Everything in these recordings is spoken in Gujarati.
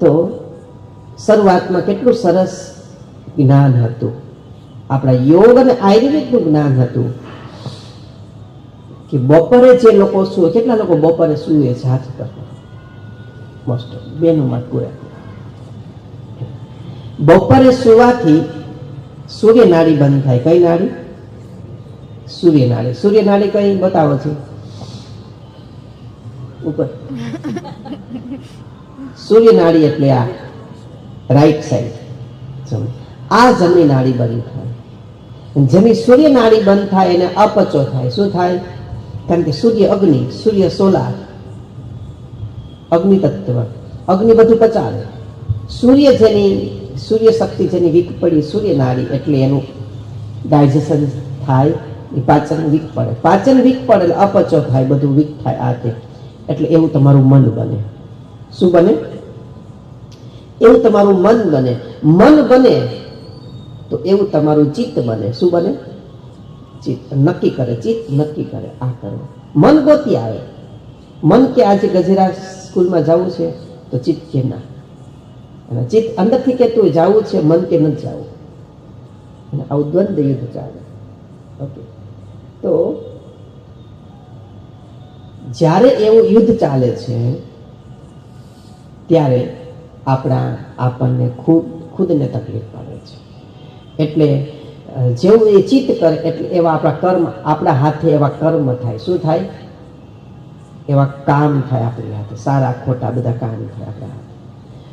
તો શરૂઆતમાં કેટલું સરસ જ્ઞાન હતું, આપણા યોગ અને આયુર્વેદનું જ્ઞાન હતું કે બપોરે જે લોકો સૂવે, કેટલા લોકો બપોરે સૂવે છે હાથ પર? મોસ્ટ બેનોમાં પૂરા. બપોરે સુવાથી સૂર્યનાળી બંધ થાય. કઈ નાળી? સૂર્યનાળી. સૂર્યનાળી કઈ બતાવો છે ઉપર? સૂર્યનાળી એટલે આ રાઈટ સાઈડ, આ જમણી નાળી બંધ થાય. જેની સૂર્યનાળી બંધ થાય એને અપચો થાય. શું થાય? કારણ કે સૂર્ય અગ્નિ, સૂર્ય સોલાર, અગ્નિ તત્વ, અગ્નિ બધું પચાવે. સૂર્ય શક્તિ જેની વીક પડી સૂર્યનાળી, એટલે એનું ડાયજેશન થાય, પાચન વીક પડે. પાચન વીક પડે એટલે અપચો થાય, બધું વીક થાય આ તે. એટલે એવું તમારું મન બને. શું બને? એવું તમારું મન બને. મન બને તો એવું તમારું ચિત્ત બને. શું બને? ચિત્ત નક્કી કરે. ચિત્ત નક્કી કરે આ કરવું. મન ગોતી આવે. મન કે આજે ગજેરા સ્કૂલમાં જવું છે તો ચિત્ત કે ના, અને ચિત્ત અંદરથી કહેતું જવું છે, મન કે નથી જવું. અને આવું દ્વંદ્વ યુદ્ધ ચાલે. ઓકે, તો જ્યારે એવું યુદ્ધ ચાલે છે ત્યારે આપણને ખુદને તકલીફ પડે છે. એટલે જેવું એ ચિત્ત કરે એટલે એવા આપણા કર્મ, આપણા હાથે એવા કર્મ થાય. શું થાય? એવા કામ થાય આપણી હાથે, સારા ખોટા બધા કામ થાય આપણા હાથે.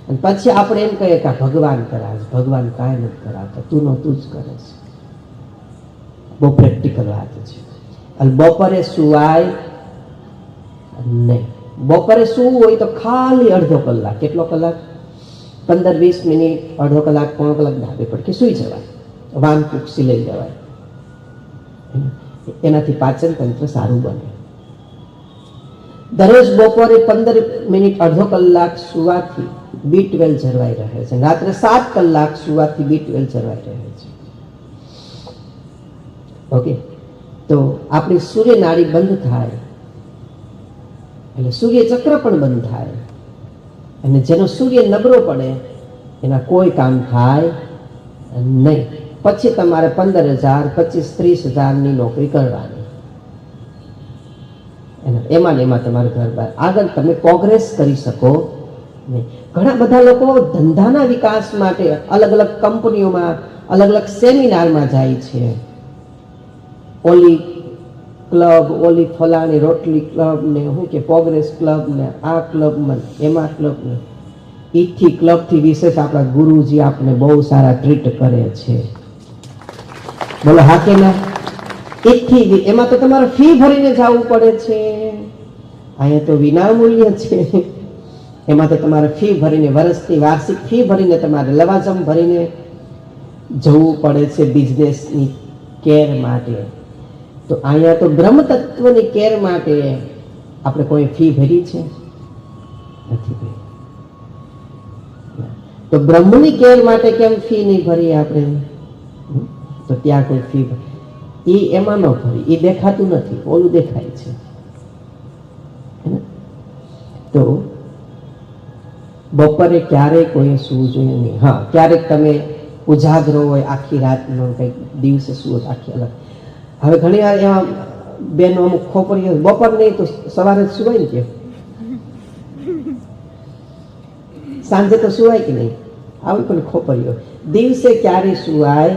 અને પછી આપણે એમ કહીએ કે ભગવાન કરાવે. ભગવાન કાંઈ નથી કરાવતા, તું જ કરે છે. બહુ પ્રેક્ટિકલ વાત છે. અને બપોરે સુવાય નહીં. બપોરે સૂવું હોય તો ખાલી અડધો કલાક. કેટલો કલાક? 15-20 મિનિટ, અડધો કલાક, પોણો કલાક ધાબે પડકે સૂઈ જવાય. વાન પૂક્ષી લઈ જવાય. એનાથી પાચન તંત્ર સારું બને. દરરોજ બપોરે 15 મિનિટ, અડધો કલાક સુવાથી B12 જળવાઈ રહે છે. રાત્રે 7 કલાક સુવાથી B12 જળવાઈ રહે છે. ઓકે, તો આપણી સૂર્યનાળી બંધ થાય એટલે સૂર્ય ચક્ર પણ બંધ થાય. અને જેનો સૂર્ય નબળો પડે એના કોઈ કામ થાય નહીં. પછી તમારે 15,000, 25,000-30,000ની નોકરી કરવાની. એમાં ને એમાં તમારે ઘર બહાર આગળ તમે પ્રોગ્રેસ કરી શકો નહીં. ઘણા બધા લોકો ધંધાના વિકાસ માટે અલગ અલગ કંપનીઓમાં, અલગ અલગ સેમિનારમાં જાય છે. ઓલી ક્લબ, ઓલી ફલાણી રોટલી ક્લબ ને શું કે પ્રોગ્રેસ ક્લબ ને આ ક્લબમાં, એમાં ક્લબ ને ઈથી ક્લબથી વિશેષ આપણા ગુરુજી આપણે બહુ સારા ટ્રીટ કરે છે. બોલો હા કે ના? ઈથી એમાં તો તમારે ફી ભરીને જવું પડે છે. અહીંયા તો વિનામૂલ્ય છે. એમાં તો તમારે ફી ભરીને, વર્ષની વાર્ષિક ફી ભરીને, તમારે લવાજમ ભરીને જવું પડે છે બિઝનેસની કેર માટે. તો અહીંયા તો બ્રહ્મ તત્વની કેર માટે આપણે કોઈ ફી ભરી છે? નથી ભરી. તો બ્રહ્મની કેર માટે કેમ ફી નહીં ભરી આપણે? તો ત્યાં કોઈ ફી એમાં ન ભરી. એ દેખાતું નથી, ઓલું દેખાય છે. તો બપોરે ક્યારેય કોઈ સૂવું જોઈએ નહીં. હા, ક્યારેક તમે ઉજાગરો હોય આખી રાતનો, કંઈક દિવસે સૂવો આખી અલગ. હવે ઘણી વાર એવા બેનો અમુક ખોપરીઓ બપોર નહીં તો સવારે જ સુવાય ને, કે સાંજે તો સુવાય કે નહીં, આવી પણ ખોપરીઓ. દિવસે ક્યારે સુવાય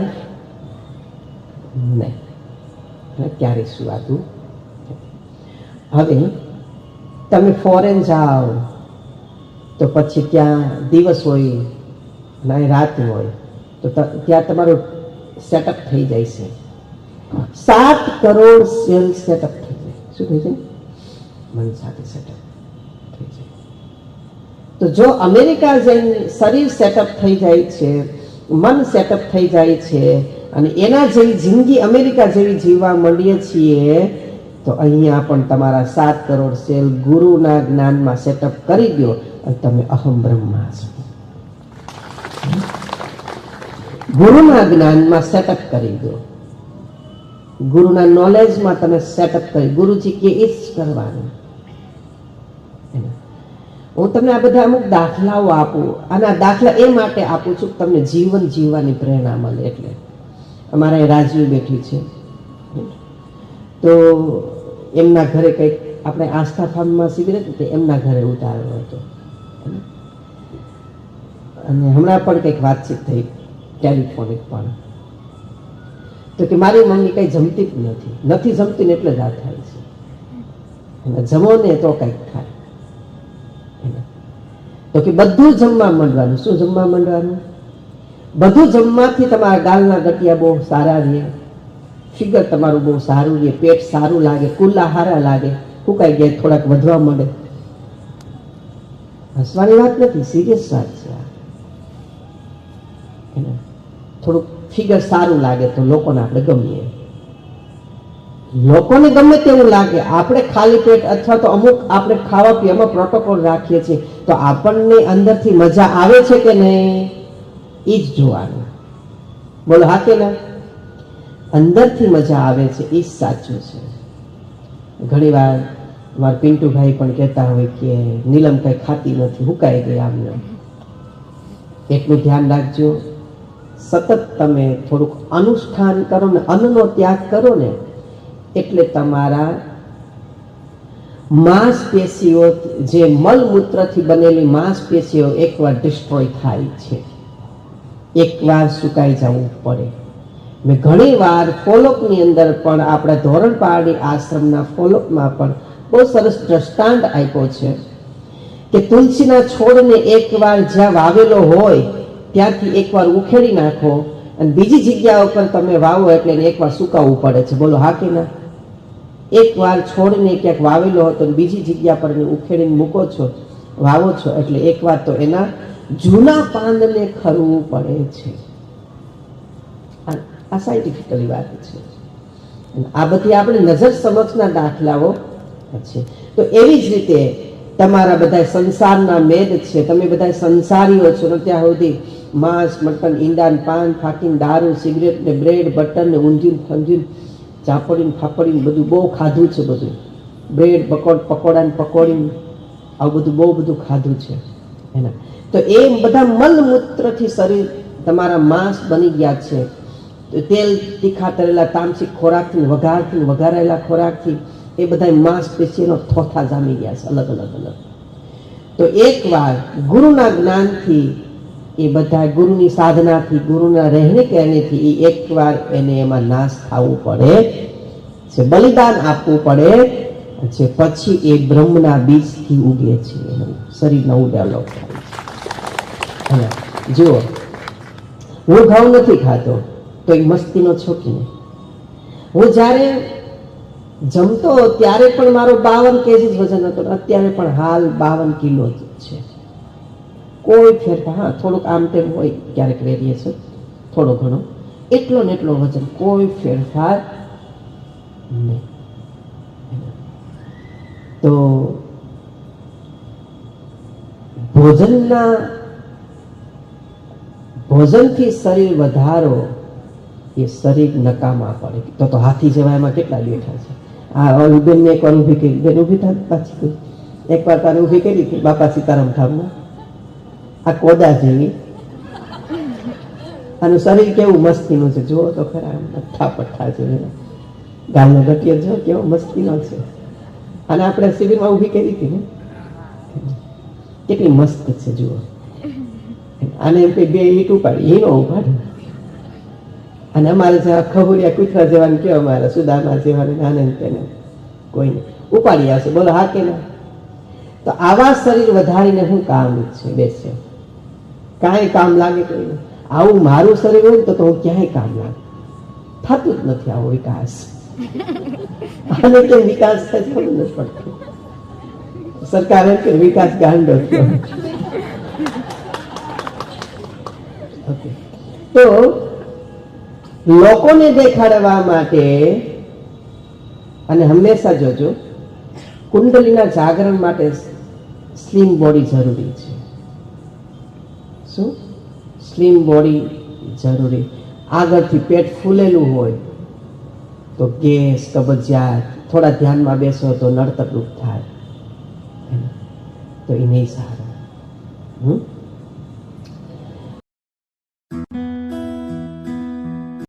નહીં, ક્યારે સુવાતું. હવે તમે ફોરેન જાઓ તો પછી ત્યાં દિવસ હોય અને રાત હોય તો ત્યાં તમારું સેટઅપ થઈ જાય છે. 7 કરોડ સેલ સેટઅપ થઈ જાય. શું થઈ જાય? મન સાથે સેટઅપ થઈ જાય. તો જો અમેરિકા જઈને શરીર સેટઅપ થઈ જાય છે, મન સેટઅપ થઈ જાય છે અને એના જેવી જિંદગી અમેરિકા જેવી જીવવા માંડીએ છીએ, તો અહીંયા પણ તમારા 7 કરોડ સેલ ગુરુના જ્ઞાનમાં સેટઅપ કરી દો અને તમે અહમ બ્રહ્મા છો. ગુરુના જ્ઞાનમાં સેટઅપ કરી દો, ગુરુના નોલેજમાં તમે સેટઅપ કરી, ગુરુજી કે એ જ કરવાનું. હું તમને આ બધા અમુક દાખલાઓ આપું, અને આ દાખલા એ માટે આપું છું કે તમને જીવન જીવવાની પ્રેરણા મળે. એટલે અમારા એ રાજવી બેઠી છે, તો એમના ઘરે કંઈક આપણે આસ્થા ફાર્મમાં શિબિર હતી તે એમના ઘરે ઉતાર્યો હતો, અને હમણાં પણ કંઈક વાતચીત થઈ ટેલિફોનિક પણ, તો કે મારી મમ્મી કંઈ જમતી જ નથી જમતી ને એટલે જ આ થાય છે, અને જમો ને તો કંઈક થાય. તો કે બધું જમવા માંડવાનું. શું જમવા માંડવાનું? બધું જમવાથી તમારા ગાલના ગટિયા બહુ સારા રહે, ફિગર તમારું બહુ સારું રહે, પેટ સારું લાગે, કુલ્લા સારા લાગે, ફૂંકાઈ ગયા થોડાક વધવા માંડે. હસવાની વાત નથી, સિરિયસ વાત છે. થોડુંક ફિગર સારું લાગે તો લોકોને આપણે ગમીએ, લોકોને ગમે તેવું લાગે. આપણે ખાલી પેટ અથવા તો અમુક આપણે ખાવા પીવામાં પ્રોટોકોલ રાખીએ છીએ, તો આપણને અંદરથી મજા આવે છે કે નહીં એ જ જોવાનું. બોલો હા કે ના? અંદરથી મજા આવે છે એ જ સાચું છે. ઘણી વાર મારા પિન્ટુભાઈ પણ કહેતા હોય કે નીલમ કઈ ખાતી નથી, હુકાઈ ગઈ આમને. એટલું ધ્યાન રાખજો, સતત તમે થોડુંક અનુષ્ઠાન કરો ને, અન્નનો ત્યાગ કરો ને, એટલે તમારા માંસપેશીઓ, જે મળમૂત્રથી બનેલી માંસપેશીઓ એકવાર ડિસ્ટ્રોય થાય છે, એકવાર સુકાઈ જવું પડે. મેં ઘણી વાર ફોલોઅપની અંદર પણ આપણા ધોરણ પારડી આશ્રમના ફોલોઅપમાં પણ બહુ સરસ દ્રષ્ટાંત આપ્યો છે કે તુલસીના છોડને એકવાર જ્યાં વાવેલો હોય ત્યાંથી એકવાર ઉખેડી નાખો, અને બીજી જગ્યા ઉપર તમે વાવો એટલે એને એકવાર સુકાવવું પડે છે. બોલો હા કે ના? એકવાર છોડને ક્યાંક વાવેલો હોય તો બીજી જગ્યા પર એને ઉખેડીને મૂકો છો, વાવો છો, એટલે એકવાર તો એના જૂના પાંદને ખરવું પડે છે. આ સાયન્ટિફિકલી વાત છે. આ બધી આપણે નજર સમક્ષના દાખલાઓ છે. તો એવી જ રીતે તમારા બધા સંસારના મેદ છે, તમે બધા સંસારીઓ છો ને, ત્યાં સુધી માંસ, મટન, ઈંડા, પાન, ફાકીન, દારૂ, સિગરેટ ને બ્રેડ, બટર ને ઊંધિયું, ફંજીયું, ચાપડીને ફાપડીને બધું બહુ ખાધું છે. બધું બ્રેડ, પકોડા ને પકોડી, આવું બધું બહુ બધું ખાધું છે એના. તો એ બધા મલમૂત્રથી શરીર તમારા માંસ બની ગયા છે. તેલ તીખા તરેલા તામસિક ખોરાકથી, વઘારથી, વઘારેલા ખોરાકથી એ બધા માંસપેશીનો થોથા જામી ગયા છે અલગ અલગ અલગ. તો એકવાર ગુરુના જ્ઞાનથી, એ બધા ગુરુની સાધનાથી, ગુરુના રહેણી કહેણીથી એ એકવાર એને એમાં નાશ થવું પડે છે, બલિદાન આપવું પડે છે. પછી એ બ્રહ્મના બીજથી ઉગે છે, એનું શરીર નવું ડેવલપ થાય છે. જુઓ, હું ઘઉં નથી ખાતો તો એક મસ્તીનો છોકરી. હું જ્યારે જમતો ત્યારે પણ મારો 52 કેજી વજન હતો, અત્યારે પણ હાલ 52 કિલો જ છે. કોઈ ફેરફાર, હા થોડુંક આમ તેમ હોય, ક્યારેક વેરીએશન થોડો ઘણો, એટલો ને એટલો વજન, કોઈ ફેરફાર નહીં. તો ભોજનથી શરીર વધારો એ શરીર નકામા પડે. તો હાથી જેવા એમાં કેટલા બેઠા છે. આ બેનને એકવાર ઊભી કરી, બેન ઊભી થાય પાછી, એકવાર તારે ઊભી કરી હતી બાપા સીતારામ ધામમાં, આ કોદા જેવી, આનું શરીર કેવું મસ્તીનું છે, જુઓ તો ખરા, પઠ્ઠા પઠ્ઠા છે, ગાલનો ગટિયો જો કેવો મસ્તીનો છે. અને આપણે શિબિરમાં ઊભી કરી હતી ને, કેટલી મસ્ત છે જુઓ. આને એમ બે ઈટ ઉપાડી, હીનો ઉપાડે. અને અમારે જેવા ખબુરિયા કૂતરા જેવાને કેવા, અમારા સુદામા જેવાને આને તેને કોઈને ઉપાડી આવશે. બોલો હા કે ના? તો આવા શરીર વધારીને શું કામ છે? બેસે કાંઈ કામ લાગે કોઈને? આવું મારું શરીર હોય તો હું ક્યાંય કામ લાગે, થતું જ નથી આવો વિકાસ. આને કેમ વિકાસ થાય ખબર નથી પડતી. સરકાર એમ કે વિકાસ ગાંડો થયો. તો લોકોને દેખાડવા માટે, અને હંમેશા જોજો, કુંડલીના જાગરણ માટે સ્લિમ બોડી જરૂરી છે. શું? સ્લિમ બોડી જરૂરી. આગળથી પેટ ફૂલેલું હોય તો ગેસ, કબજિયાત, થોડા ધ્યાનમાં બેસો તો નડતકરૂપ થાય. તો એ નહીં સારું.